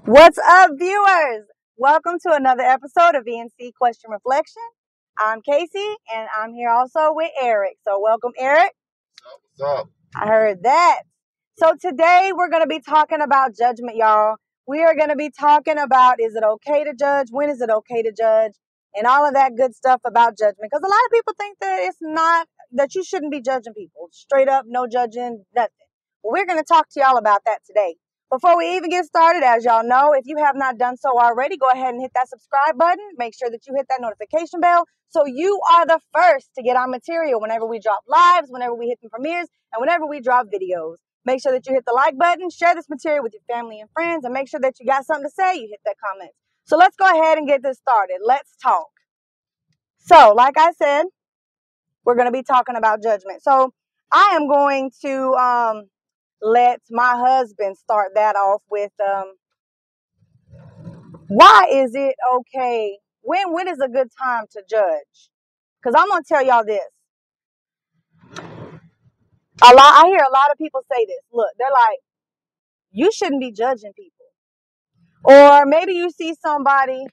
What's up, viewers? Welcome to another episode of E&C Question Reflection. I'm Casey, and I'm here also with Eric. So welcome, Eric. What's up? I heard that. So today we're going to be talking about judgment, y'all. We are going to be talking about, is it okay to judge? When is it okay to judge? And all of that good stuff about judgment. Because a lot of people think that it's not, that you shouldn't be judging people. Straight up, no judging, nothing. Well, we're going to talk to y'all about that today. Before we even get started, as y'all know, if you have not done so already, go ahead and hit that subscribe button. Make sure that you hit that notification bell so you are the first to get our material whenever we drop lives, whenever we hit the premieres, and whenever we drop videos. Make sure that you hit the like button, share this material with your family and friends, and make sure that you got something to say, you hit that comment. So let's go ahead and get this started. Let's talk. So, like I said, we're going to be talking about judgment. So I am going to let my husband start that off with why is it okay? When is a good time to judge? Because I'm going to tell y'all this. I hear a lot of people say this. Look, they're like, you shouldn't be judging people. Or maybe you see somebody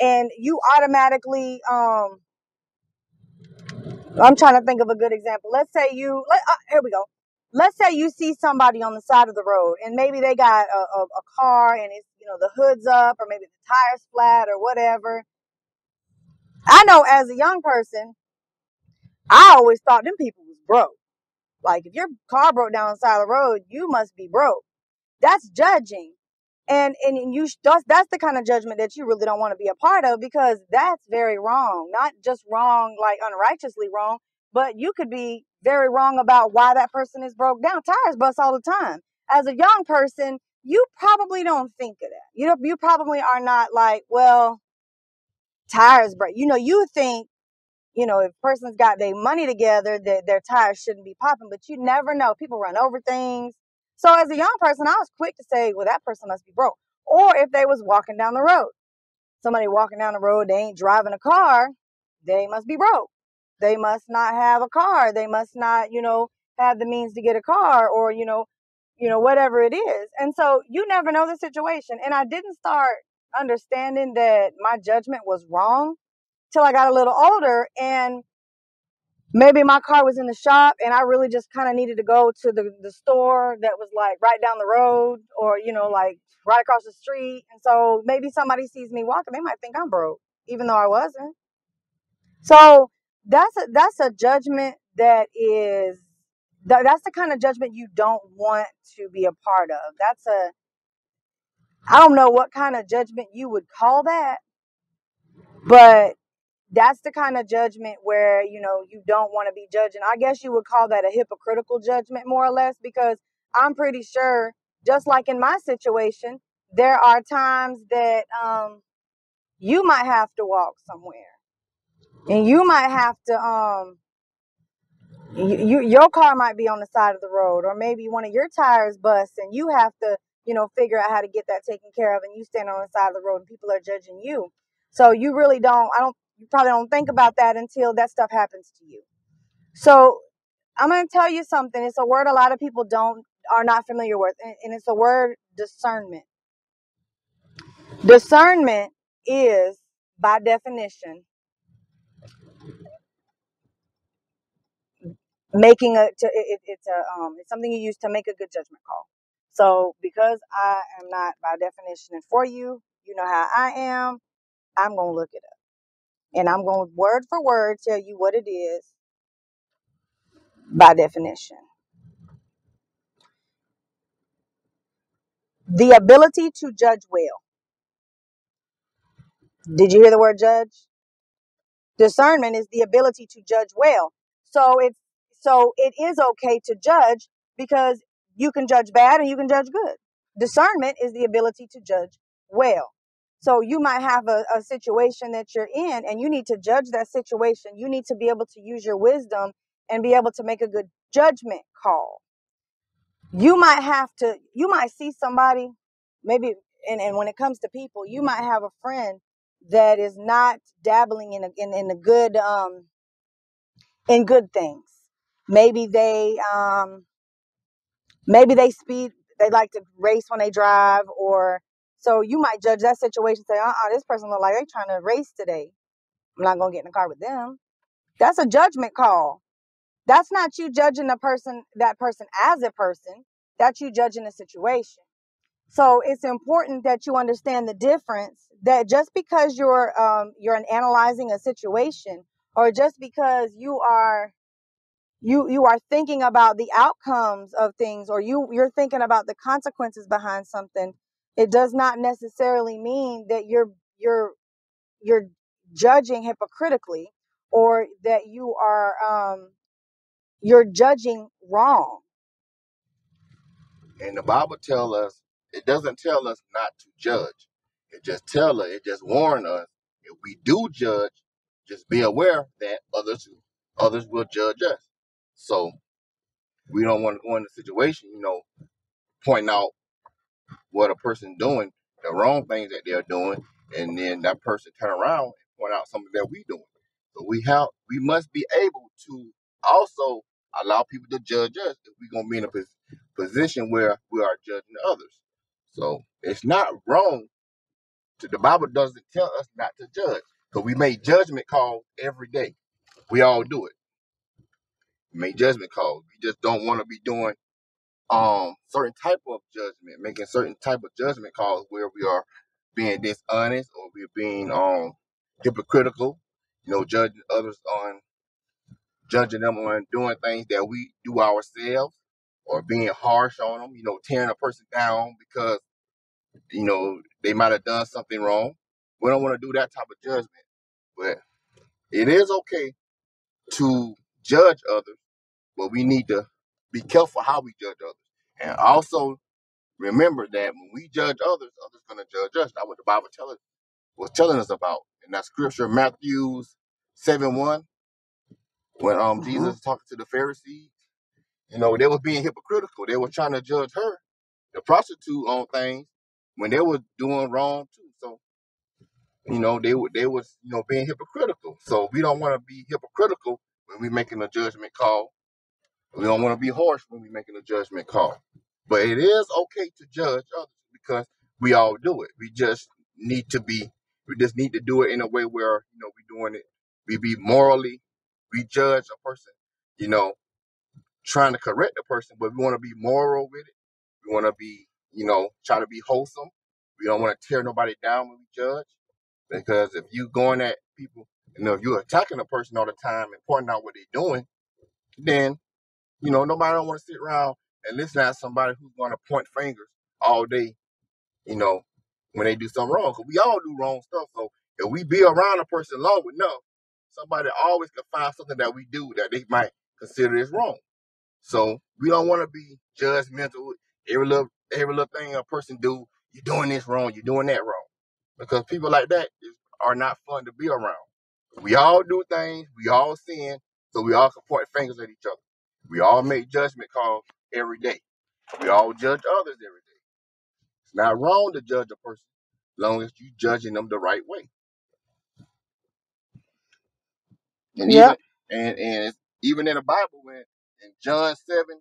and you automatically, I'm trying to think of a good example. Here we go. Let's say you see somebody on the side of the road and maybe they got a car and it's, the hood's up or maybe the tire's flat or whatever. I know as a young person, I always thought them people was broke. Like if your car broke down on the side of the road, you must be broke. That's judging. And that's the kind of judgment that you really don't want to be a part of, because that's very wrong. Not just wrong, like unrighteously wrong, but you could be very wrong about why that person is broke down. Tires bust all the time. As a young person, you probably don't think of that. You probably are not like, well, tires break. You think, if a person's got their money together, that their tires shouldn't be popping, but you never know. People run over things. So as a young person, I was quick to say, well, that person must be broke. Or if they was walking down the road, somebody walking down the road, they ain't driving a car, they must be broke. They must not have a car. They must not, have the means to get a car, or, whatever it is. And so you never know the situation. And I didn't start understanding that my judgment was wrong till I got a little older, and maybe my car was in the shop and I really just kind of needed to go to the store that was like right down the road, or, like right across the street. And so maybe somebody sees me walking, they might think I'm broke, even though I wasn't. So that's a judgment that's the kind of judgment you don't want to be a part of. I don't know what kind of judgment you would call that, but that's the kind of judgment where, you don't want to be judging. I guess you would call that a hypocritical judgment, more or less, because I'm pretty sure, just like in my situation, there are times that you might have to walk somewhere, and you might have to your car might be on the side of the road, or maybe one of your tires busts and you have to, figure out how to get that taken care of, and you stand on the side of the road and people are judging you. So you really you probably don't think about that until that stuff happens to you. So I'm going to tell you something. It's a word a lot of people are not familiar with, and it's a word: discernment. Discernment is, by definition, it's something you use to make a good judgment call. So because I am not, by definition, and for you, you know how I am, I'm going to look it up, and I'm going to word for word tell you what it is by definition. The ability to judge well. Did you hear the word judge? Discernment is the ability to judge well. So it is okay to judge, because you can judge bad and you can judge good. Discernment is the ability to judge well. So you might have a situation that you're in and you need to judge that situation. You need to be able to use your wisdom and be able to make a good judgment call. You might see somebody, maybe, and when it comes to people, you might have a friend that is not dabbling in a good in good things. Maybe they speed, they like to race when they drive, or So you might judge that situation, say, this person look like they trying to race today. I'm not gonna get in the car with them. That's a judgment call. That's not you judging that person as a person. That's you judging the situation. So it's important that you understand the difference, that just because you're analyzing a situation, or just because you are thinking about the outcomes of things, or you're thinking about the consequences behind something, it does not necessarily mean that you're judging hypocritically, or that you're judging wrong. And the Bible tells us, it doesn't tell us not to judge. It just warns us, if we do judge, just be aware that others will judge us. So we don't want to go in a situation, pointing out what a person doing, the wrong things that they're doing, and then that person turn around and point out something that we doing. So we must be able to also allow people to judge us if we're gonna be in a position where we are judging others. So it's not wrong. The Bible doesn't tell us not to judge, because we make judgment calls every day. We all do it. We make judgment calls. We just don't want to be doing certain type of judgment, making certain type of judgment calls where we are being dishonest, or we're being hypocritical, judging them on doing things that we do ourselves, or being harsh on them, tearing a person down because they might have done something wrong. We don't want to do that type of judgment. But it is okay to judge others, but we need to be careful how we judge others. And also remember that when we judge others, others going to judge us. That's what the Bible was telling us about. And that scripture, Matthew 7:1, when Jesus was talking to the Pharisees, they were being hypocritical. They were trying to judge her, the prostitute, on things when they were doing wrong too. So, they was being hypocritical. So we don't want to be hypocritical when we're making a judgment call. We don't want to be harsh when we're making a judgment call. But it is okay to judge others, because we all do it. We just need to do it in a way where, we're doing it. We be morally, we judge a person, you know, trying to correct the person, but we want to be moral with it. We want to be, try to be wholesome. We don't want to tear nobody down when we judge. Because if you going at people, if you're attacking a person all the time and pointing out what they're doing, then nobody don't want to sit around and listen to somebody who's going to point fingers all day, when they do something wrong. Because we all do wrong stuff. So if we be around a person long enough, somebody always can find something that we do that they might consider is wrong. So we don't want to be judgmental. Every little thing a person do, you're doing this wrong, you're doing that wrong. Because people like that are not fun to be around. We all do things, we all sin, so we all can point fingers at each other. We all make judgment calls every day. We all judge others every day. It's not wrong to judge a person as long as you're judging them the right way. And Yep. it's even in the Bible, when in John 7:24.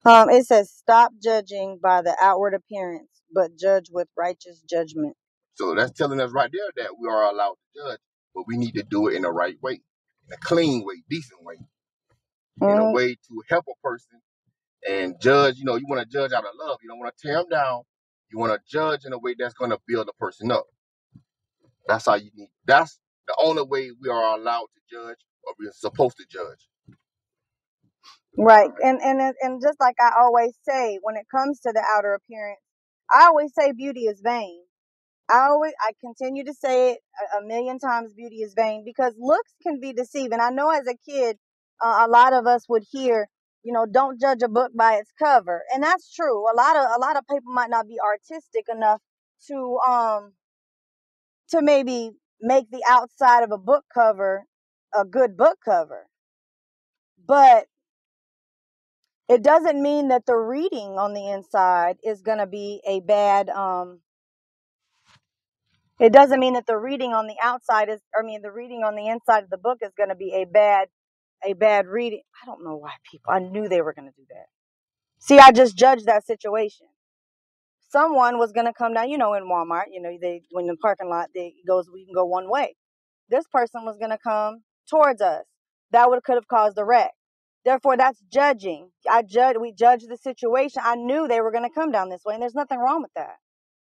It says, "Stop judging by the outward appearance, but judge with righteous judgment." So that's telling us right there that we are allowed to judge, but we need to do it in the right way, in a clean way, decent way, in a way to help a person. And judge, you want to judge out of love. You don't want to tear them down. You want to judge in a way that's going to build a person up. That's the only way we are allowed to judge, or we're supposed to judge. Right. And just like I always say, when it comes to the outer appearance, I always say beauty is vain. I continue to say it a million times, beauty is vain, because looks can be deceiving. I know as a kid, a lot of us would hear, don't judge a book by its cover. And that's true. A lot of people might not be artistic enough to maybe make the outside of a book cover a good book cover. But it doesn't mean that the reading on the inside is going to be a bad it doesn't mean that the reading on the outside the reading on the inside of the book is going to be a bad reading. I don't know why I knew they were going to do that. See, I just judged that situation. Someone was going to come down, in Walmart, when the parking lot, we can go one way. This person was going to come towards us. That could have caused a wreck. Therefore, that's judging. We judged the situation. I knew they were going to come down this way, and there's nothing wrong with that.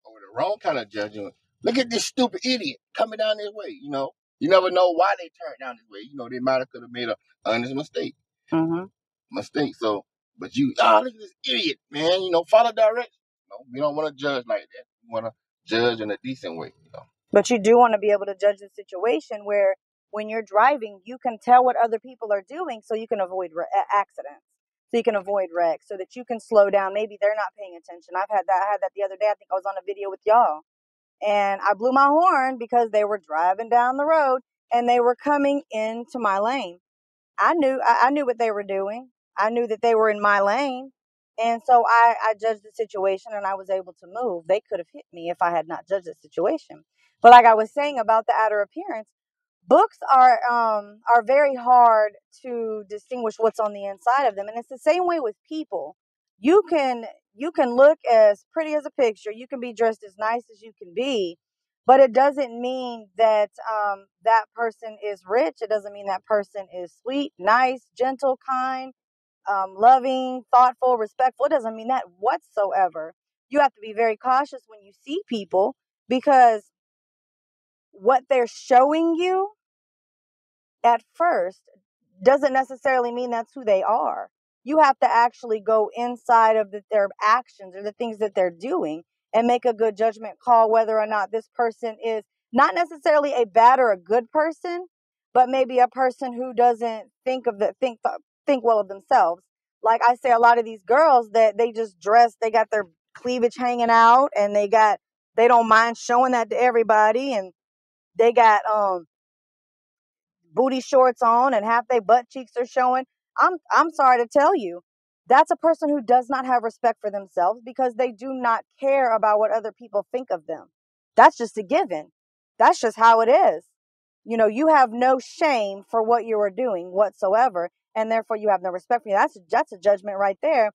Or the wrong kind of judging. Look at this stupid idiot coming down this way. You never know why they turned down this way. They might have could have made a honest mistake. Mistake. So, but look at this idiot, man. Follow directions. We don't want to judge like that. We want to judge in a decent way. But you do want to be able to judge the situation where when you're driving, you can tell what other people are doing so you can avoid accidents. So you can avoid wrecks, so that you can slow down. Maybe they're not paying attention. I had that the other day. I think I was on a video with y'all. And I blew my horn because they were driving down the road and they were coming into my lane. I knew what they were doing. I knew that they were in my lane. And so I judged the situation and I was able to move. They could have hit me if I had not judged the situation. But like I was saying about the outer appearance, books are very hard to distinguish what's on the inside of them. And it's the same way with people. You can look as pretty as a picture. You can be dressed as nice as you can be, but it doesn't mean that that person is rich. It doesn't mean that person is sweet, nice, gentle, kind, loving, thoughtful, respectful. It doesn't mean that whatsoever. You have to be very cautious when you see people, because what they're showing you at first doesn't necessarily mean that's who they are. You have to actually go inside of their actions or the things that they're doing and make a good judgment call whether or not this person is not necessarily a bad or a good person, but maybe a person who doesn't think well of themselves. Like I say, a lot of these girls that they just dress, they got their cleavage hanging out, and they don't mind showing that to everybody, and they got booty shorts on and half their butt cheeks are showing. I'm sorry to tell you, that's a person who does not have respect for themselves, because they do not care about what other people think of them. That's just a given. That's just how it is. You have no shame for what you are doing whatsoever, and therefore you have no respect for you. That's a judgment right there,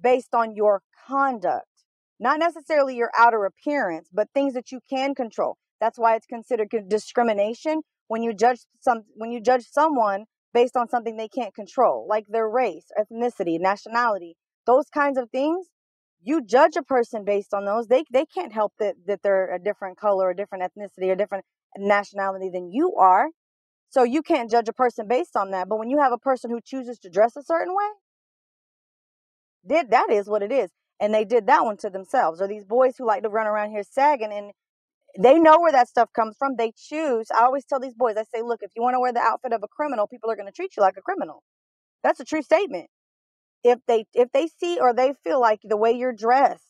based on your conduct, not necessarily your outer appearance, but things that you can control. That's why it's considered discrimination when you judge someone based on something they can't control, like their race, ethnicity, nationality, those kinds of things. You judge a person based on those. They can't help that they're a different color, a different ethnicity, or different nationality than you are. So you can't judge a person based on that. But when you have a person who chooses to dress a certain way, that is what it is. And they did that one to themselves. Or these boys who like to run around here sagging, and they know where that stuff comes from. They choose. I always tell these boys, I say, look, if you want to wear the outfit of a criminal, people are going to treat you like a criminal. That's a true statement. If they see or they feel like the way you're dressed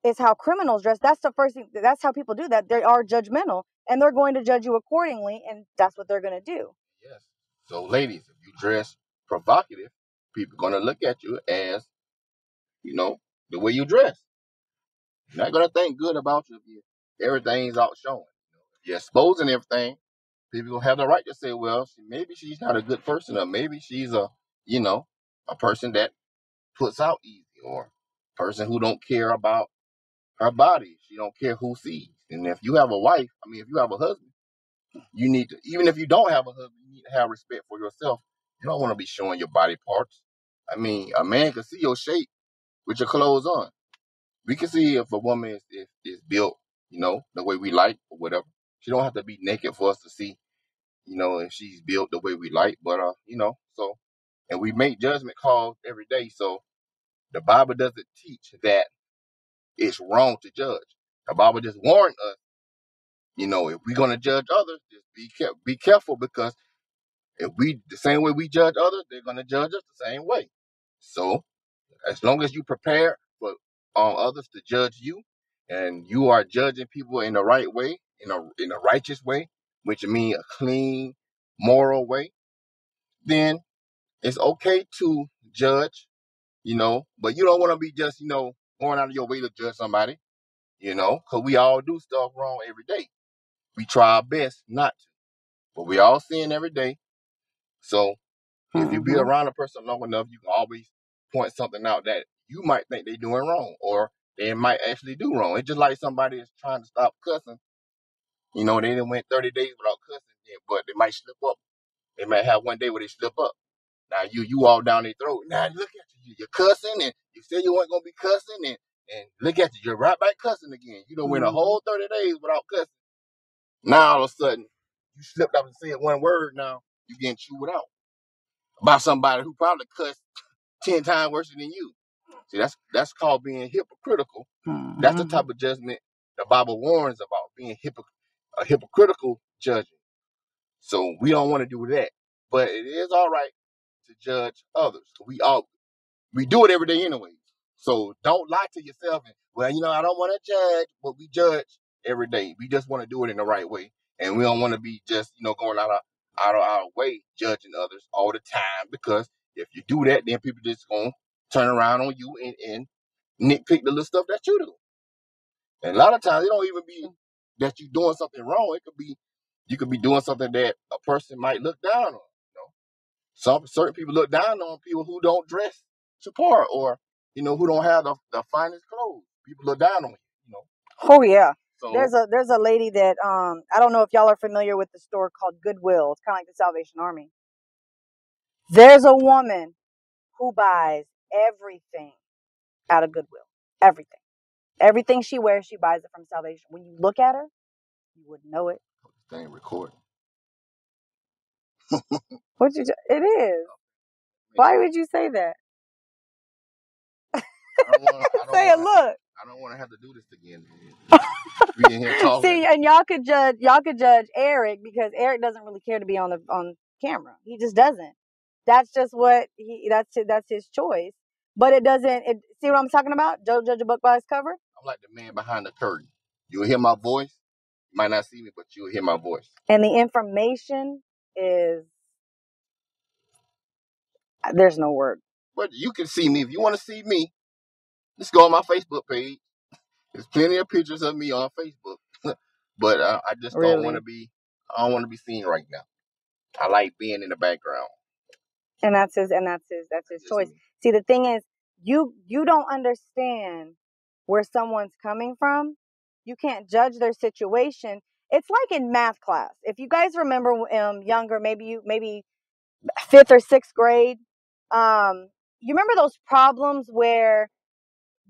is how criminals dress, that's the first thing. That's how people do that. They are judgmental, and they're going to judge you accordingly, and that's what they're going to do. Yes. So, ladies, if you dress provocative, people are going to look at you as, the way you dress. They're not going to think good about you if everything's out showing. If you're exposing everything, people will have the right to say, well, maybe she's not a good person, or maybe she's a person that puts out easy, or a person who don't care about her body. She don't care who sees. And if you have a wife, if you have a husband, you need to, even if you don't have a husband, you need to have respect for yourself. You don't want to be showing your body parts. A man can see your shape with your clothes on. We can see if a woman is built, the way we like or whatever. She don't have to be naked for us to see, if she's built the way we like. But so, and we make judgment calls every day. So the Bible doesn't teach that it's wrong to judge. The Bible just warned us, if we're gonna judge others, just be careful, because if the same way we judge others, they're gonna judge us the same way. So as long as you prepare for others to judge you, and you are judging people in the right way, in a righteous way, which means a clean, moral way, then it's okay to judge, but you don't want to be just, going out of your way to judge somebody, because we all do stuff wrong every day. We try our best not to, but we all sin every day. So if you be around a person long enough, you can always point something out that you might think they're doing wrong, or they might actually do wrong. It's just like somebody is trying to stop cussing. You know, they done went 30 days without cussing, but they might slip up. They might have one day where they slip up. Now you all down their throat. Now look at you. You're cussing, and you said you weren't gonna be cussing, and look at you. You're right back cussing again. You done went a whole 30 days without cussing. Now all of a sudden, you slipped up and said one word. Now you getting chewed out by somebody who probably cussed 10 times worse than you. See, that's called being hypocritical. That's the type of judgment the Bible warns about, being a hypocritical judging. So we don't want to do that. But it is all right to judge others. We do it every day anyway. So don't lie to yourself and, well, I don't want to judge, but we judge every day. We just want to do it in the right way. And we don't want to be just, going out of our way judging others all the time, because if you do that, then people just gonna turn around on you and nitpick the little stuff that you do. And a lot of times it don't even be that you're doing something wrong. It could be you could be doing something that a person might look down on. Some certain people look down on people who don't dress to par, or who don't have the finest clothes. People look down on you. Oh yeah. So There's a lady that I don't know if y'all are familiar with the store called Goodwill. It's kind of like the Salvation Army. There's a woman who buys everything out of Goodwill. Everything. Everything she wears, she buys it from Salvation. When you look at her, you wouldn't know it. thing recording. What you? It is. Why would you say that? Say it. Look. I don't want to have to do this again. We in here talking. See, and y'all could judge Eric, because Eric doesn't really care to be on camera. He just doesn't. That's just what that's his choice. But it doesn't. See what I'm talking about? Don't judge a book by its cover. I'm like the man behind the curtain. You'll hear my voice. You might not see me, but you'll hear my voice. And the information is, there's no word. But you can see me if you want to see me. Just go on my Facebook page. There's plenty of pictures of me on Facebook. But I just don't want to be. I don't want to be seen right now. I like being in the background. And that's his choice. See, the thing is, you don't understand where someone's coming from. You can't judge their situation. It's like in math class. If you guys remember, younger, maybe 5th or 6th grade, you remember those problems where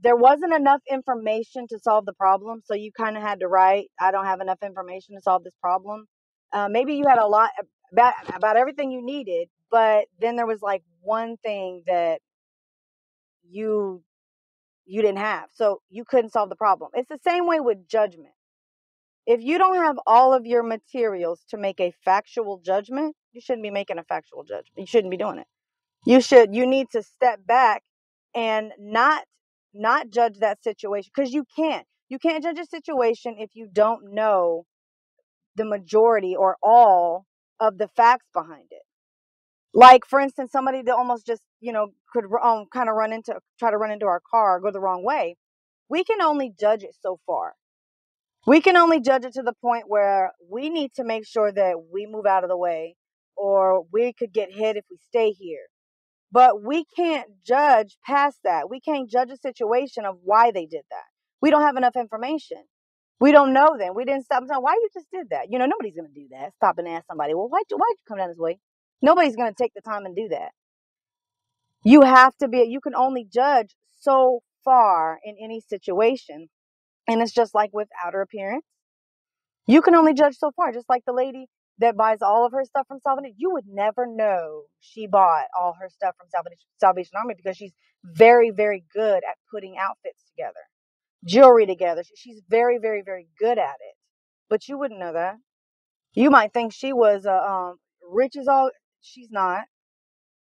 there wasn't enough information to solve the problem, so you kind of had to write, I don't have enough information to solve this problem. Maybe you had a lot about everything you needed, but then there was like one thing that you didn't have, so you couldn't solve the problem. It's the same way with judgment. If you don't have all of your materials to make a factual judgment, you shouldn't be making a factual judgment. You shouldn't be doing it. You need to step back and not judge that situation, because you can't judge a situation if you don't know the majority or all of the facts behind it. Like, for instance, somebody that almost just could kind of try to run into our car, go the wrong way. We can only judge it so far. We can only judge it to the point where we need to make sure that we move out of the way, or we could get hit if we stay here. But we can't judge past that. We can't judge a situation of why they did that. We don't have enough information. We don't know them. We didn't stop and say, why you just did that? Nobody's going to do that. Stop and ask somebody, well, why'd you come down this way? Nobody's going to take the time and do that. You can only judge so far in any situation. And it's just like with outer appearance. You can only judge so far, just like the lady that buys all of her stuff from Salvation. You would never know she bought all her stuff from Salvation Army, because she's very, very good at putting outfits together, jewelry together. She's very, very, very good at it. But you wouldn't know that. You might think she was rich as all. She's not.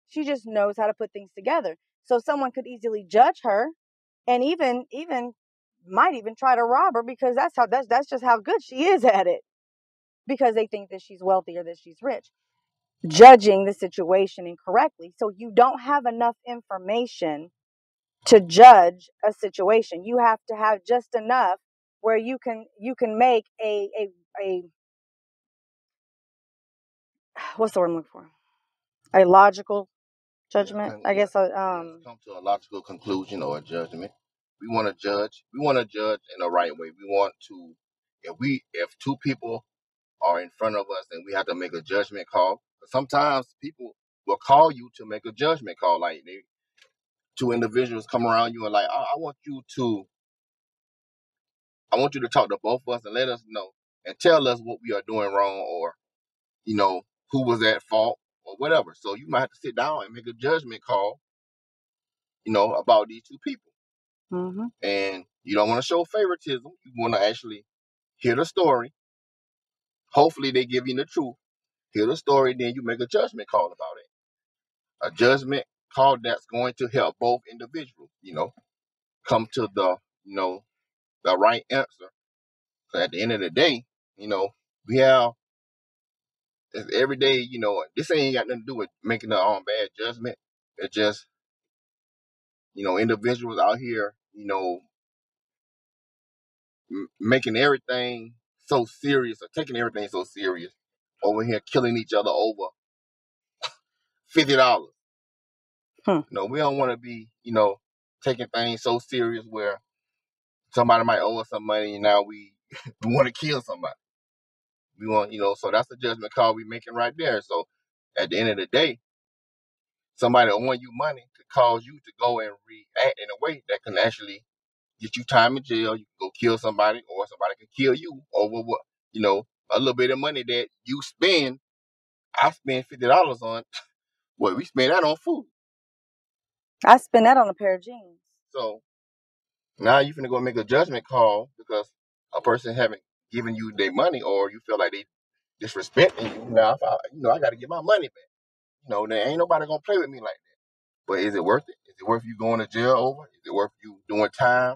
She just knows how to put things together. So someone could easily judge her, and even might even try to rob her, because that's just how good she is at it, because they think that she's wealthy or that she's rich, judging the situation incorrectly. So you don't have enough information to judge a situation. You have to have just enough where you can make a what's the word I'm looking for? A logical Judgment. I Yeah, guess. come to a logical conclusion or a judgment. We want to judge. We want to judge in the right way. We want to, if two people are in front of us and we have to make a judgment call. Sometimes people will call you to make a judgment call. Like two individuals come around you and like, I want you to talk to both of us and let us know and tell us what we are doing wrong, or who was at fault or whatever. So you might have to sit down and make a judgment call, about these two people. Mm-hmm. And you don't want to show favoritism. You want to actually hear the story. Hopefully they give you the truth. Hear the story, then you make a judgment call about it. A judgment call that's going to help both individuals, come to the right answer. So at the end of the day, we have every day, this ain't got nothing to do with making a bad judgment. It's just, individuals out here, making everything so serious or taking everything so serious, over here killing each other over $50. Hmm. We don't want to be, taking things so serious where somebody might owe us some money and now we want to kill somebody. We want, so that's the judgment call we making right there. So at the end of the day, somebody owing you money could cause you to go and react in a way that can actually get you time in jail. You can go kill somebody, or somebody can kill you over what, a little bit of money that you spend. I spend $50 on. Well, we spend that on food. I spend that on a pair of jeans. So now you finna go make a judgment call because a person haven't given you their money, or you feel like they disrespecting you. Now, I got to get my money back. There ain't nobody gonna play with me like that. But is it worth it? Is it worth you going to jail over? Is it worth you doing time?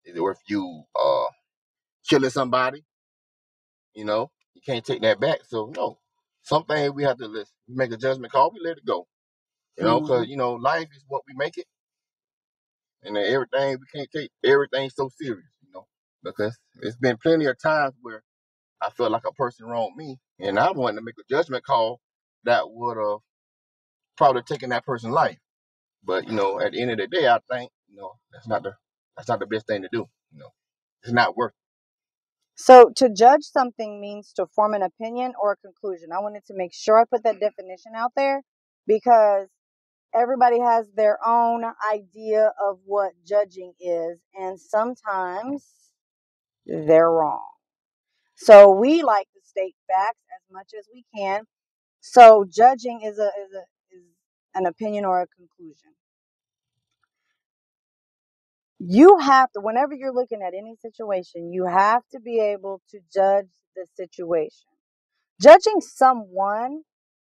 Is it worth you killing somebody? You can't take that back. So no, something we have to make a judgment call. We let it go. Because life is what we make it, and then everything we can't take everything so serious. Because it's been plenty of times where I felt like a person wronged me, and I wanted to make a judgment call that would have probably taken that person's life. But at the end of the day, I think that's not the best thing to do. It's not worth it. So to judge something means to form an opinion or a conclusion. I wanted to make sure I put that definition out there because everybody has their own idea of what judging is, and sometimes they're wrong. So we like to state facts as much as we can. So judging is an opinion or a conclusion. You have to, whenever you're looking at any situation, you have to be able to judge the situation. Judging someone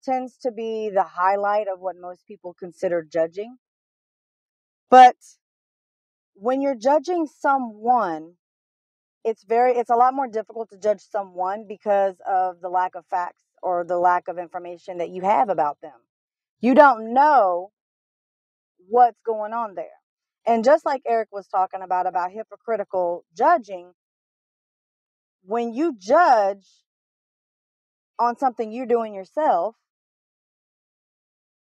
tends to be the highlight of what most people consider judging. But when you're judging someone, it's a lot more difficult to judge someone because of the lack of facts or the lack of information that you have about them. You don't know what's going on there. And just like Eric was talking about hypocritical judging, when you judge on something you're doing yourself,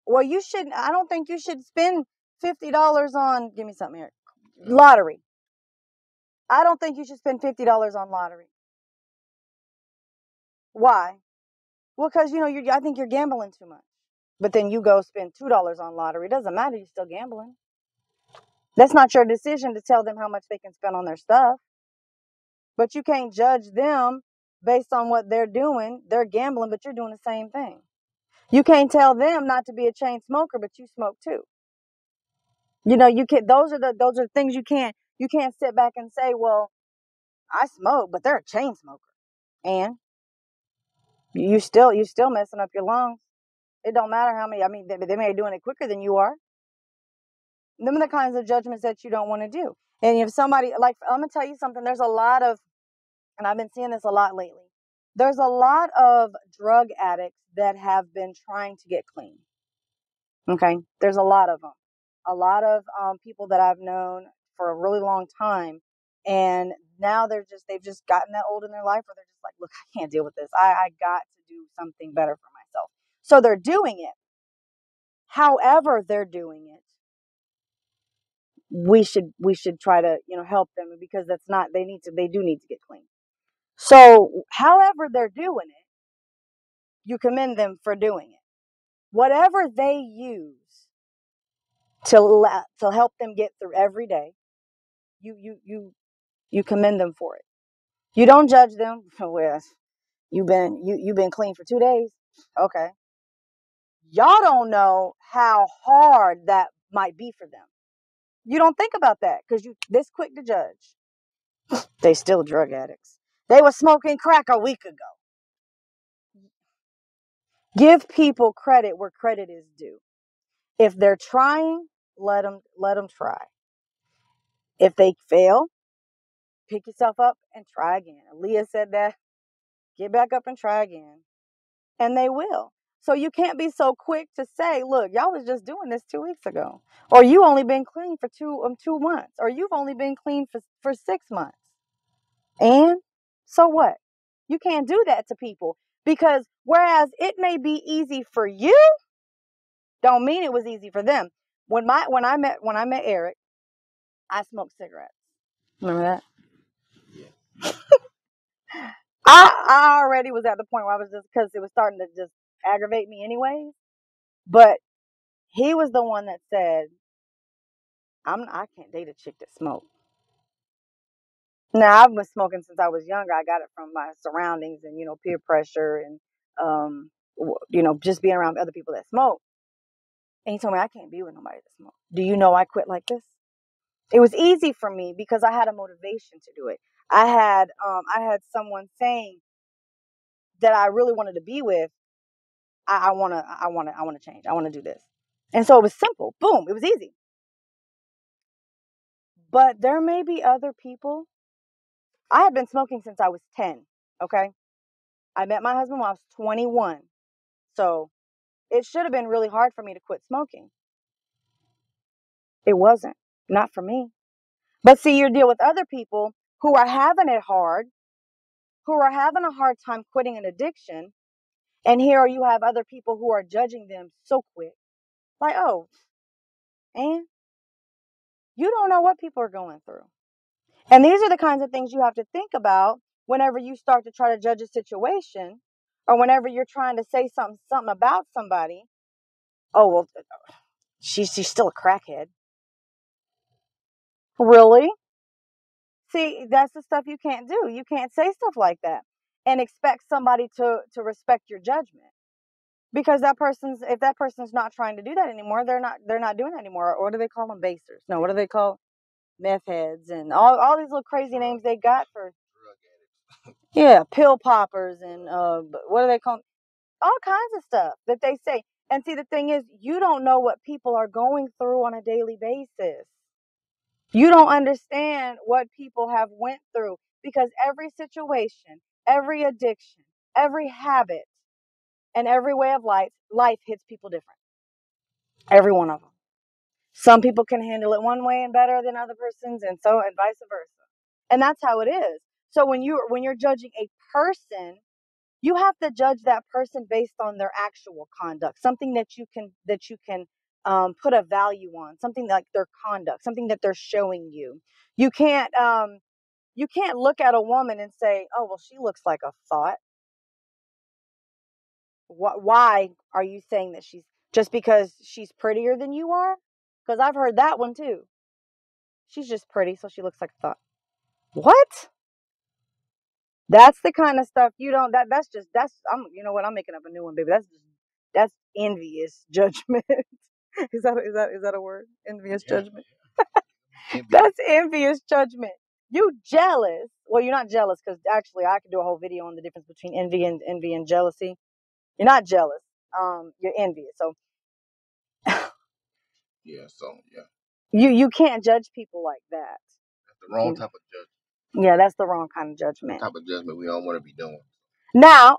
well, I don't think you should spend $50 on, give me something here, lottery. I don't think you should spend $50 on lottery. Why? Well, because, I think you're gambling too much. But then you go spend $2 on lottery. It doesn't matter. You're still gambling. That's not your decision to tell them how much they can spend on their stuff. But you can't judge them based on what they're doing. They're gambling, but you're doing the same thing. You can't tell them not to be a chain smoker, but you smoke too. You can. Those are things you can't sit back and say, well, I smoke, but they're a chain smoker, and you still messing up your lungs. It don't matter how many. I mean, they may be doing it quicker than you are. Them are the kinds of judgments that you don't want to do. And if somebody, like, I'm gonna tell you something. There's a lot of, and I've been seeing this a lot lately. There's a lot of drug addicts that have been trying to get clean. Okay, there's a lot of them. A lot of people that I've known for a really long time, and now they've just gotten that old in their life where they're just like, look, I can't deal with this. I got to do something better for myself. So they're doing it. however they're doing it, we should try to, help them, because they do need to get clean. So however they're doing it, you commend them for doing it. Whatever they use to help them get through every day, you commend them for it. You don't judge them. Well, you've been clean for 2 days. Okay. Y'all don't know how hard that might be for them. You don't think about that because you this quick to judge. They still drug addicts. They were smoking crack a week ago. Give people credit where credit is due. If they're trying, let them try. If they fail, pick yourself up and try again. Leah said that. Get back up and try again. And they will. So you can't be so quick to say, look, y'all was just doing this 2 weeks ago. Or you only been clean for 2 months. Or you've only been clean for 6 months. And so what? You can't do that to people. Because whereas it may be easy for you, don't mean it was easy for them. When I met Eric, I smoked cigarettes. Remember that? I already was at the point where I was just, because it was starting to just aggravate me anyways. But he was the one that said, I can't date a chick that smokes. Now, I've been smoking since I was younger. I got it from my surroundings and, peer pressure and, just being around other people that smoke. And he told me I can't be with nobody that smokes. Do you know I quit like this? It was easy for me because I had a motivation to do it. I had someone saying that I really wanted to be with. I want to change. I want to do this. And so it was simple. Boom. It was easy. But there may be other people. I had been smoking since I was 10. Okay. I met my husband when I was 21. So it should have been really hard for me to quit smoking. It wasn't. Not for me. But see, you deal with other people who are having it hard, who are having a hard time quitting an addiction. And here you have other people who are judging them so quick. Like, oh, and you don't know what people are going through. And these are the kinds of things you have to think about whenever you start to try to judge a situation, or whenever you're trying to say something about somebody. Oh, well, she's still a crackhead. Really? See, that's the stuff you can't do. You can't say stuff like that and expect somebody to respect your judgment. Because if that person's not trying to do that anymore, they're not doing it anymore. Or what do they call them? Basers. No, what do they call meth heads and all these little crazy names they got for yeah, pill poppers and what do they call them? All kinds of stuff that they say. And see, the thing is, you don't know what people are going through on a daily basis. You don't understand what people have went through, because every situation, every addiction, every habit, and every way of life hits people different. Every one of them. Some people can handle it one way and better than other persons, and vice versa. And that's how it is. So when you're judging a person, you have to judge that person based on their actual conduct, something that you can put a value on, something like their conduct, something that they're showing you. You can't look at a woman and say, oh, well, she looks like a thought. Why are you saying that she's just because she's prettier than you are? Because I've heard that one too. She's just pretty, so she looks like a thought. What? That's the kind of stuff you don't. I'm making up a new one, baby. That's envious judgment. is that a word? Envious judgment. That's envious judgment. You jealous? Well, you're not jealous, because actually I could do a whole video on the difference between envy and jealousy. You're not jealous. You're envious. So yeah. So yeah. You can't judge people like that. That's the wrong type of judgment. Yeah, that's the wrong kind of judgment. The type of judgment we don't want to be doing. Now,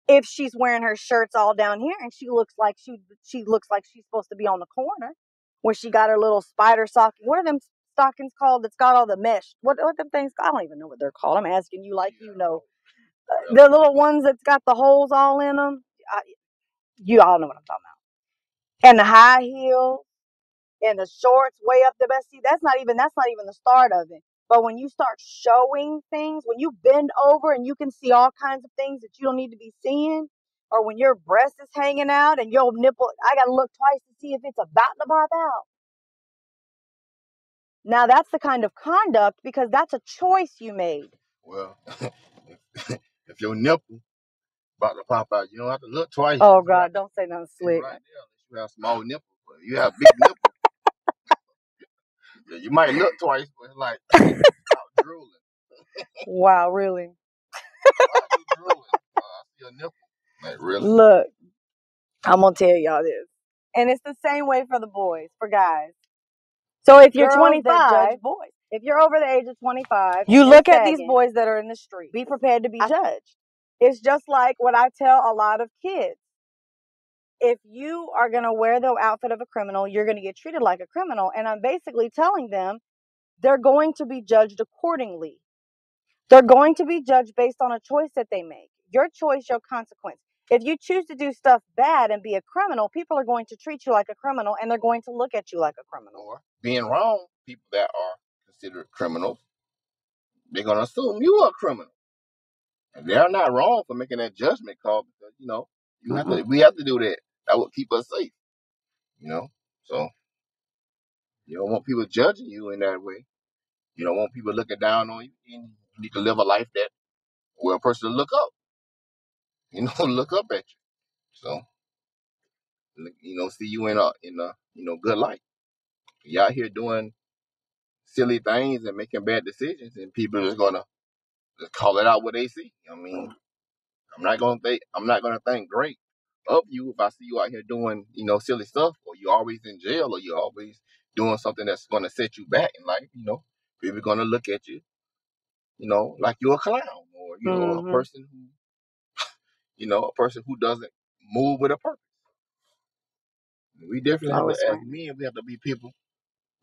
if she's wearing her shirts all down here and she looks like she's supposed to be on the corner, where she got her little spider sock. What are them stockings called? That's got all the mesh. What them things? I don't even know what they're called. I'm asking you like you know. The little ones that's got the holes all in them. You all know what I'm talking about. and the high heels and the shorts way up the best. See, that's not even the start of it. But when you start showing things, when you bend over and you can see all kinds of things that you don't need to be seeing, or when your breast is hanging out and your nipple, I gotta look twice to see if it's about to pop out. Now that's the kind of conduct, because that's a choice you made. Well, if your nipple about to pop out, you don't have to look twice. Oh God, right, don't say nothing slick. Right there, unless you have small nipples. But you have big nipples. Yeah, you might look twice, but it's like out drooling. Wow, really? Why are you drooling? I see a nipple. Like, really? Look, I'm gonna tell y'all this, and it's the same way for the boys, for guys. So if you're 25, boys, if you're over the age of 25, you look at these boys that are in the street. Be prepared to be judged. It's just like what I tell a lot of kids. If you are going to wear the outfit of a criminal, you're going to get treated like a criminal. And I'm basically telling them they're going to be judged accordingly. They're going to be judged based on a choice that they make. Your choice, your consequence. If you choose to do stuff bad and be a criminal, people are going to treat you like a criminal, and they're going to look at you like a criminal. Or being wrong, people that are considered criminals, they're going to assume you are a criminal. And they're not wrong for making that judgment call, because, we have to do that. That would keep us safe, So you don't want people judging you in that way. You don't want people looking down on you. And you need to live a life where a person will look up, look up at you. So, see you in a good light. You out here doing silly things and making bad decisions, and people are just gonna just call it out what they see. I mean, I'm not gonna think great of you if I see you out here doing, silly stuff, or you're always in jail, or you're always doing something that's gonna set you back in life. People are gonna look at you, like you're a clown, or a person who doesn't move with a purpose. We definitely have to, as men, we have to be people.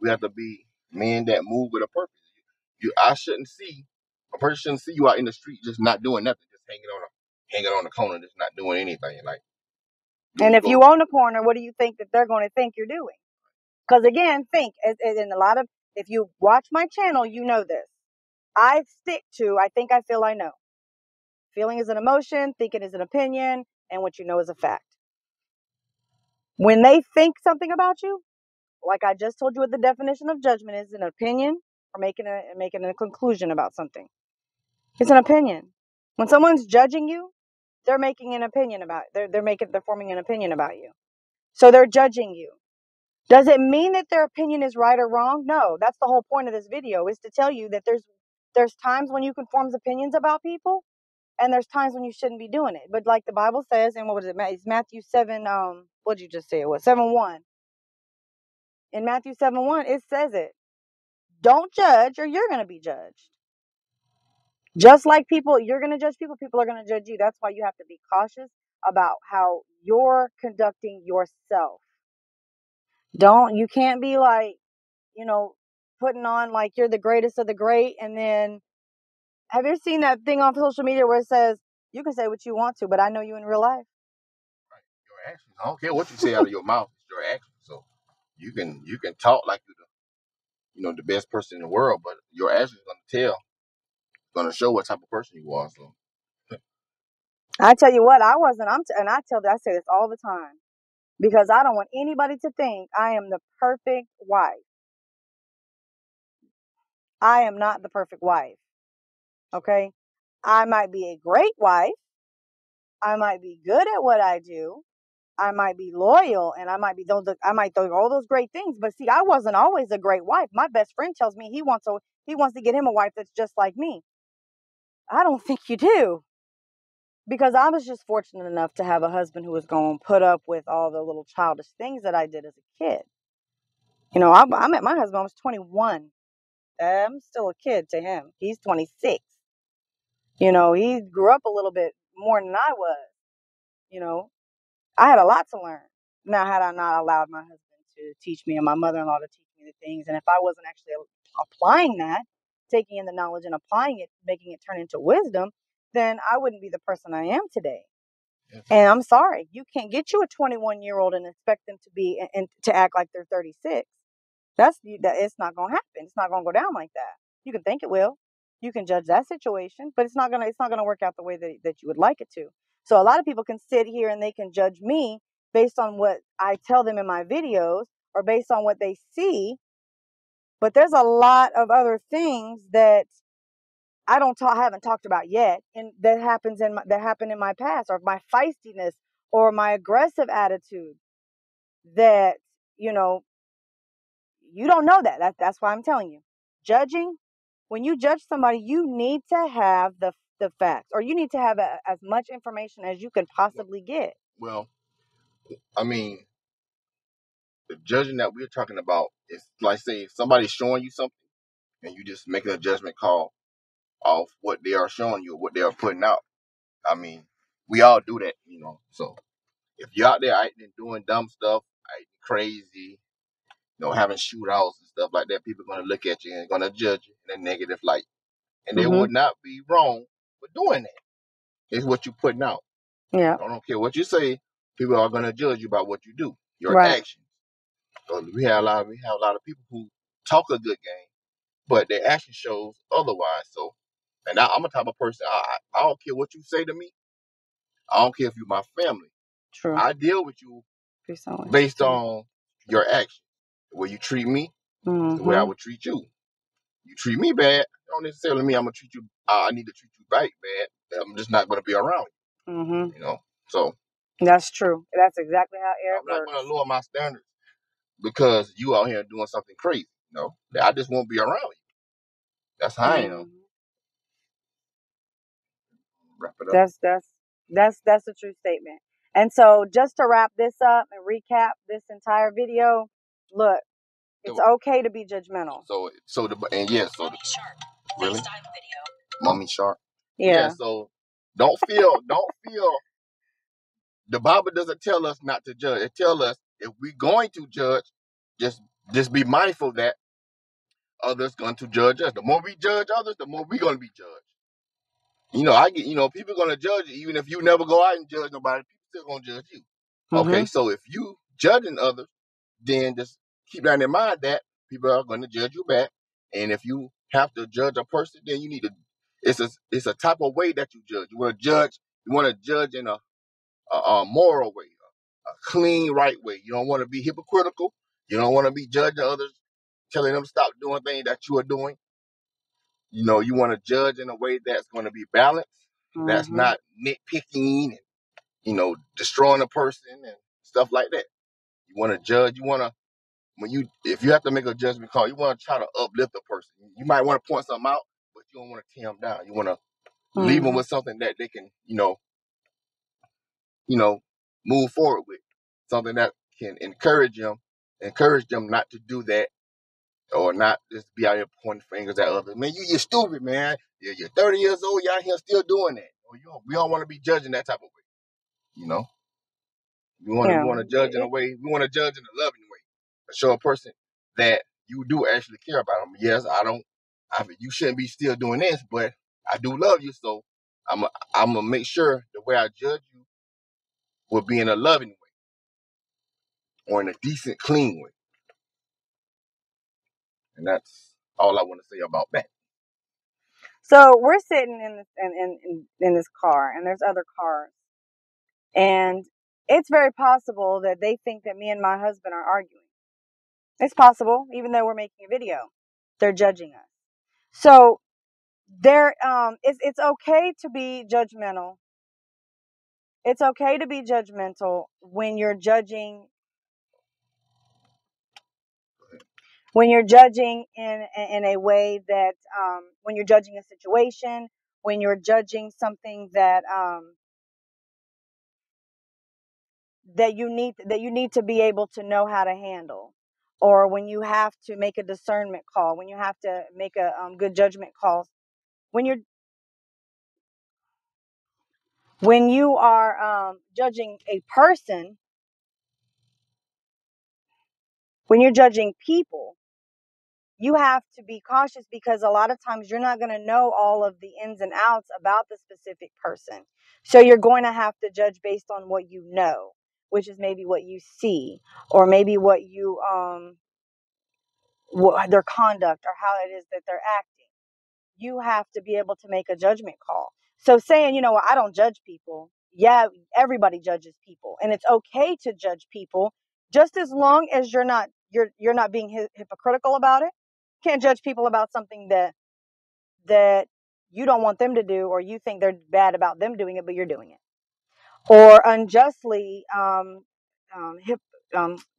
We have to be men that move with a purpose. A person shouldn't see you out in the street just not doing nothing, just hanging on the corner, just not doing anything. Like, and if you own a corner, what do you think that they're going to think you're doing? Because again, in a lot of, if you watch my channel, you know this. I stick to, I think, I feel, I know. Feeling is an emotion, thinking is an opinion, and what you know is a fact. When they think something about you, like I just told you what the definition of judgment is, an opinion or making a conclusion about something. It's an opinion. When someone's judging you, they're making an opinion about it. They're forming an opinion about you. So they're judging you. Does it mean that their opinion is right or wrong? No, that's the whole point of this video, is to tell you that there's times when you can form opinions about people, and there's times when you shouldn't be doing it. But like the Bible says, and what was it? It's Matthew 7, what did you just say it was? 7:1. In Matthew 7:1, it says it. Don't judge or you're going to be judged. Just like you're going to judge people, people are going to judge you. That's why you have to be cautious about how you're conducting yourself. You can't be like, putting on like you're the greatest of the great. And then, have you seen that thing on social media where it says, you can say what you want to, but I know you in real life? Right. Your actions. I don't care what you say out of your mouth. It's your actions. So you can talk like you're the best person in the world, but your actions gonna show what type of person you are. So I tell you what, I wasn't. I say this all the time, because I don't want anybody to think I am the perfect wife. I am not the perfect wife. Okay? I might be a great wife. I might be good at what I do. I might be loyal, and I might do all those great things. But see, I wasn't always a great wife. My best friend tells me he wants to get him a wife that's just like me. I don't think you do. Because I was just fortunate enough to have a husband who was going to put up with all the little childish things that I did as a kid. I met my husband, I was 21. I'm still a kid to him. He's 26. He grew up a little bit more than I was. I had a lot to learn. Now, had I not allowed my husband to teach me and my mother-in-law to teach me the things, and if I wasn't actually applying that, taking in the knowledge and applying it, making it turn into wisdom, then I wouldn't be the person I am today. And I'm sorry, you can't get you a 21-year-old and expect them to be and to act like they're 36. It's not gonna happen. It's not gonna go down like that. You can think it will. You can judge that situation, but it's not gonna work out the way that you would like it to. So a lot of people can sit here and they can judge me based on what I tell them in my videos or based on what they see. But there's a lot of other things that I haven't talked about yet, and that happened in my past, or my feistiness, or my aggressive attitude. That you know, you don't know that. That's why I'm telling you. Judging, when you judge somebody, you need to have the facts, or you need to have as much information as you can possibly get. Well, I mean, the judging that we're talking about is like, say, if somebody's showing you something and you just making a judgment call off what they are showing you, what they are putting out. I mean, we all do that, So if you're out there acting, doing dumb stuff, acting crazy, having shootouts and stuff like that, people are going to look at you and going to judge you in a negative light. And they would not be wrong for doing that. It's what you're putting out. Yeah. I don't care what you say. People are going to judge you about what you do, your Right. actions. So we have a lot of people who talk a good game, but their action shows otherwise. So, and I'm a type of person. I don't care what you say to me. I don't care if you're my family. True. I deal with you based on your actions. The way you treat me, the way I would treat you. You treat me bad, don't necessarily mean I'm gonna treat you. I need to treat you back bad. I'm just not gonna be around you. So that's true. That's exactly how Eric I'm not gonna lower my standards because you out here doing something crazy. I just won't be around you. That's how I am. Wrap it up. That's a true statement. And so, just to wrap this up and recap this entire video, look, it's okay to be judgmental. So really, Mommy Shark. Yeah. So don't feel. The Bible doesn't tell us not to judge. It tells us if we're going to judge, just be mindful that others going to judge us. The more we judge others, the more we're going to be judged. People are going to judge you even if you never go out and judge nobody. People still going to judge you. Okay, so if you judging others, then just keep that in mind that people are going to judge you back. And if you have to judge a person, then you need to. It's a type of way that you judge. You want to judge. You want to judge in a moral way, a clean, right way. You don't want to be hypocritical. You don't want to be judging others, telling them to stop doing things that you are doing. You want to judge in a way that's going to be balanced. That's not nitpicking and destroying a person and stuff like that. You want to judge. You want to if you have to make a judgment call, you want to try to uplift a person. You might want to point something out, but you don't want to tear them down. You want to leave them with something that they can move forward with, something that can encourage them not to do that, or not just be out here pointing fingers at others. Man, you're stupid, man. You're 30 years old. You're out here still doing that. We don't want to be judging that type of way. We want to judge in a way. We want to judge in a loving way, to show a person that you do actually care about them. Yes, you shouldn't be still doing this, but I do love you, so I'm gonna make sure the way I judge you will be in a loving way, or in a decent, clean way. And that's all I want to say about that. So we're sitting in this car, and there's other cars, and it's very possible that they think that me and my husband are arguing. It's possible, even though we're making a video, they're judging us. So it's okay to be judgmental. It's okay to be judgmental when you're judging in a way that when you're judging a situation, when you're judging something that that you need to be able to know how to handle, or when you have to make a discernment call, when you have to make a good judgment call, when you are judging a person, when you're judging people, you have to be cautious because a lot of times you're not going to know all of the ins and outs about the specific person. So you're going to have to judge based on what you know, which is maybe what you see, or maybe what you their conduct or how it is that they're acting. You have to be able to make a judgment call. So saying, you know what, I don't judge people. Yeah, everybody judges people, and it's okay to judge people, just as long as you're not being hypocritical about it. You can't judge people about something that you don't want them to do, or you think they're bad about them doing it, but you're doing it, or unjustly hip,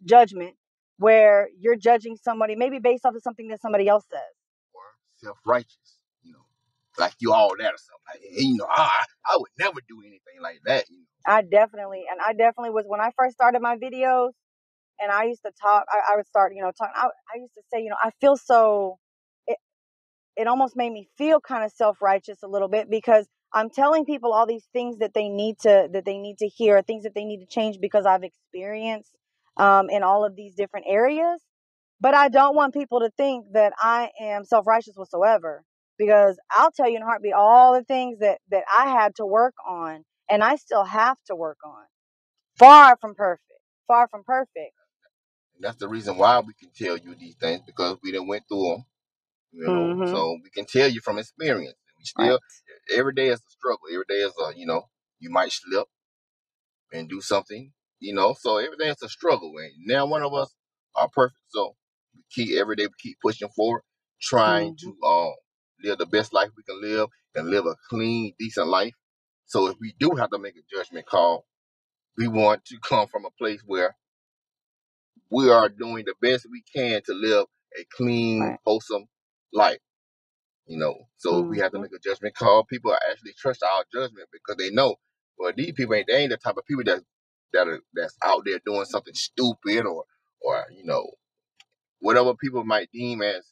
judgment, where you're judging somebody maybe based off of something that somebody else says. Or self-righteous, like you all that or something. I would never do anything like that. I definitely was, when I first started my videos and I used to talk, I would start, talking. I used to say, I feel so, it almost made me feel kind of self-righteous a little bit, because I'm telling people all these things that they need to hear, things that they need to change because I've experienced in all of these different areas. But I don't want people to think that I am self-righteous whatsoever, because I'll tell you in a heartbeat all the things that I had to work on, and I still have to work on. Far from perfect. Far from perfect. And that's the reason why we can tell you these things, because we done went through them. Mm-hmm. So we can tell you from experience. We still, right. Every day is a struggle. Every day is you might slip and do something. So every day is a struggle. And now one of us are perfect. So every day we keep pushing forward, trying to live the best life we can live and live a clean, decent life. So if we do have to make a judgment call, we want to come from a place where we are doing the best we can to live a clean, wholesome life. So if we have to make a judgment call, people actually trust our judgment because they know, well, these people they ain't the type of people that's out there doing something stupid or whatever people might deem as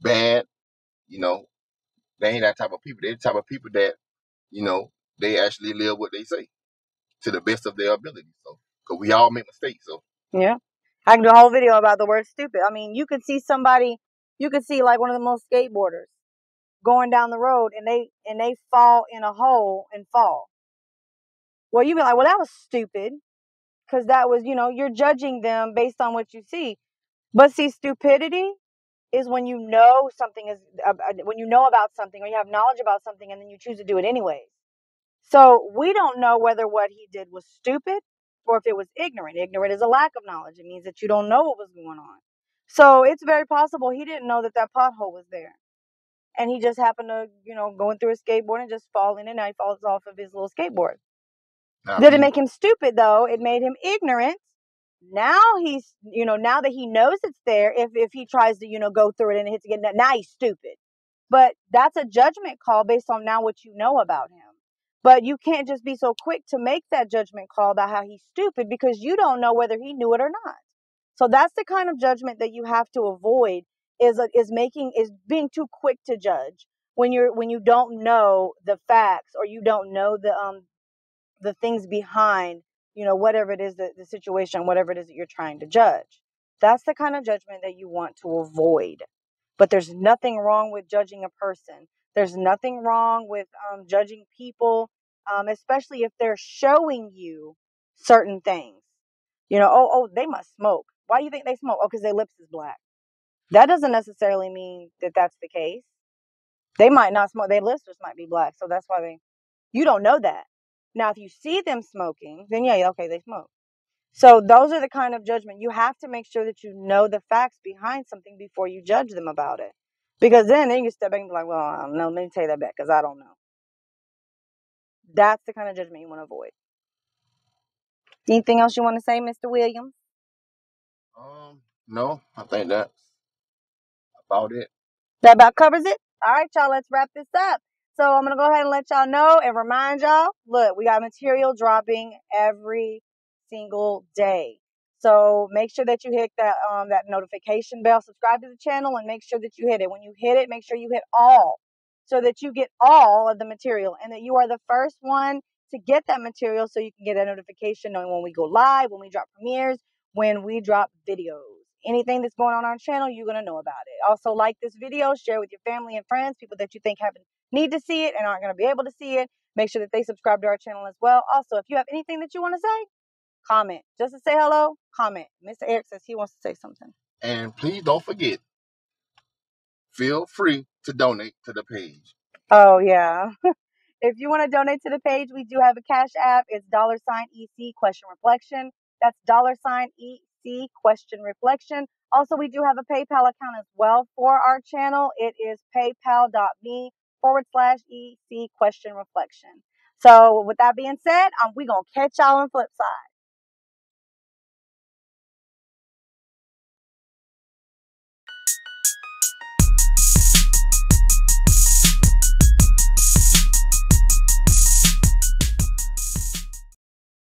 bad. They ain't that type of people. They're the type of people that they actually live what they say to the best of their ability. So, because we all make mistakes. So yeah, I can do a whole video about the word stupid. I mean, you could see like one of the most skateboarders going down the road, and they fall in a hole and fall. Well, you be like, well, that was stupid, because that was, you're judging them based on what you see. But see, stupidity is when you know something is, when you know about something or you have knowledge about something and then you choose to do it anyways. So we don't know whether what he did was stupid or if it was ignorant. Ignorant is a lack of knowledge. It means that you don't know what was going on. So it's very possible he didn't know that pothole was there. And he just happened to, going through his skateboard and just fall in, and now he falls off of his little skateboard. Did it make him stupid, though? It made him ignorant. Now he's, now that he knows it's there, if he tries to, go through it and hits again, now he's stupid. But that's a judgment call based on now what you know about him. But you can't just be so quick to make that judgment call about how he's stupid, because you don't know whether he knew it or not. So that's the kind of judgment that you have to avoid, is being too quick to judge when you don't know the facts, or you don't know the things behind, whatever it is, the situation, whatever it is that you're trying to judge. That's the kind of judgment that you want to avoid. But there's nothing wrong with judging a person. There's nothing wrong with judging people, especially if they're showing you certain things. Oh, they must smoke. Why do you think they smoke? Oh, because their lips is black. That doesn't necessarily mean that that's the case. They might not smoke. Their lips just might be black. So that's why you don't know that. Now, if you see them smoking, then yeah, okay, they smoke. So those are the kind of judgment. You have to make sure that you know the facts behind something before you judge them about it. Because then you step back and be like, well, I don't know. Let me take that back, because I don't know. That's the kind of judgment you want to avoid. Anything else you want to say, Mr. Williams? No, I think that's about it. That about covers it? All right, y'all, let's wrap this up. So I'm going to go ahead and let y'all know and remind y'all, look, we got material dropping every single day. So make sure that you hit that notification bell, subscribe to the channel, and make sure that you hit it. When you hit it, make sure you hit all, so that you get all of the material, and that you are the first one to get that material, so you can get a notification on when we go live, when we drop premieres, when we drop videos. anything that's going on our channel, you're going to know about it. Also, like this video, share with your family and friends, people that you think need to see it and aren't going to be able to see it. Make sure that they subscribe to our channel as well. Also, if you have anything that you want to say, comment. Just to say hello, comment. Mr. Eric says he wants to say something. And please don't forget, feel free to donate to the page. Oh, yeah. If you want to donate to the page, we do have a Cash App. It's $EC Question Reflection. That's $EC Question Reflection. Also, we do have a PayPal account as well for our channel. It is paypal.me/EC Question Reflection. So with that being said, we're going to catch y'all on the flip side.